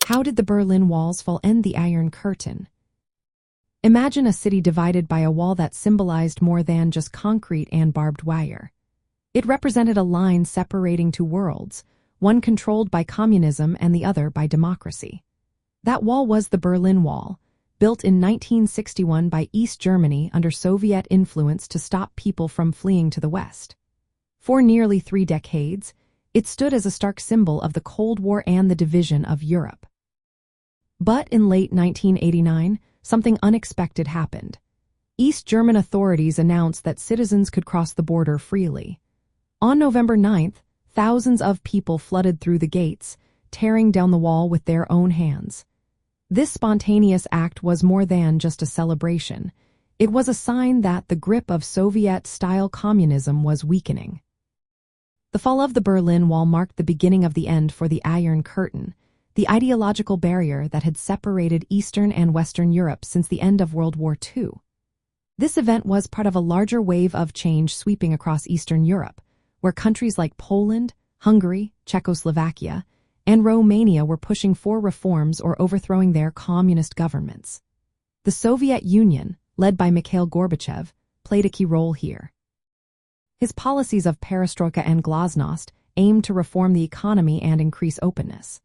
How did the Berlin Wall's fall end the Iron Curtain? Imagine a city divided by a wall that symbolized more than just concrete and barbed wire. It represented a line separating two worlds, one controlled by communism and the other by democracy. That wall was the Berlin Wall, built in 1961 by East Germany under Soviet influence to stop people from fleeing to the West. For nearly 3 decades, it stood as a stark symbol of the Cold War and the division of Europe. But in late 1989, something unexpected happened. East German authorities announced that citizens could cross the border freely. On November 9th, thousands of people flooded through the gates, tearing down the wall with their own hands. This spontaneous act was more than just a celebration. It was a sign that the grip of Soviet-style communism was weakening. The fall of the Berlin Wall marked the beginning of the end for the Iron Curtain, the ideological barrier that had separated Eastern and Western Europe since the end of World War II. This event was part of a larger wave of change sweeping across Eastern Europe, where countries like Poland, Hungary, Czechoslovakia, and Romania were pushing for reforms or overthrowing their communist governments. The Soviet Union, led by Mikhail Gorbachev, played a key role here. His policies of Perestroika and Glasnost aimed to reform the economy and increase openness.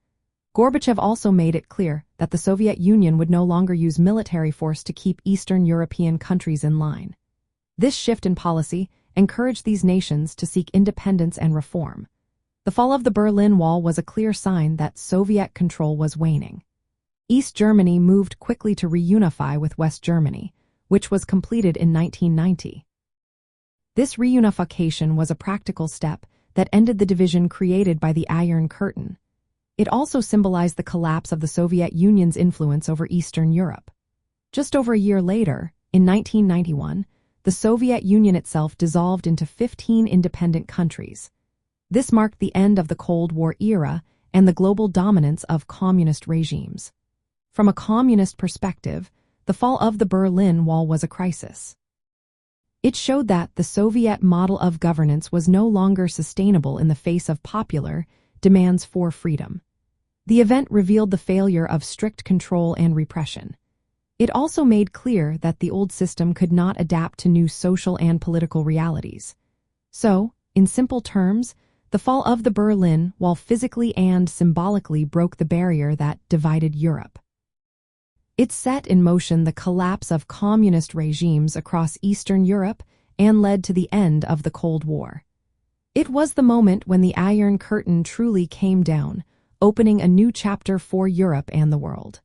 Gorbachev also made it clear that the Soviet Union would no longer use military force to keep Eastern European countries in line. This shift in policy encouraged these nations to seek independence and reform. The fall of the Berlin Wall was a clear sign that Soviet control was waning. East Germany moved quickly to reunify with West Germany, which was completed in 1990. This reunification was a practical step that ended the division created by the Iron Curtain. It also symbolized the collapse of the Soviet Union's influence over Eastern Europe. Just over a year later, in 1991, the Soviet Union itself dissolved into 15 independent countries. This marked the end of the Cold War era and the global dominance of communist regimes. From a communist perspective, the fall of the Berlin Wall was a crisis. It showed that the Soviet model of governance was no longer sustainable in the face of popular demands for freedom. The event revealed the failure of strict control and repression. It also made clear that the old system could not adapt to new social and political realities. So, in simple terms, the fall of the Berlin Wall physically and symbolically broke the barrier that divided Europe. It set in motion the collapse of communist regimes across Eastern Europe and led to the end of the Cold War. It was the moment when the Iron Curtain truly came down, opening a new chapter for Europe and the world.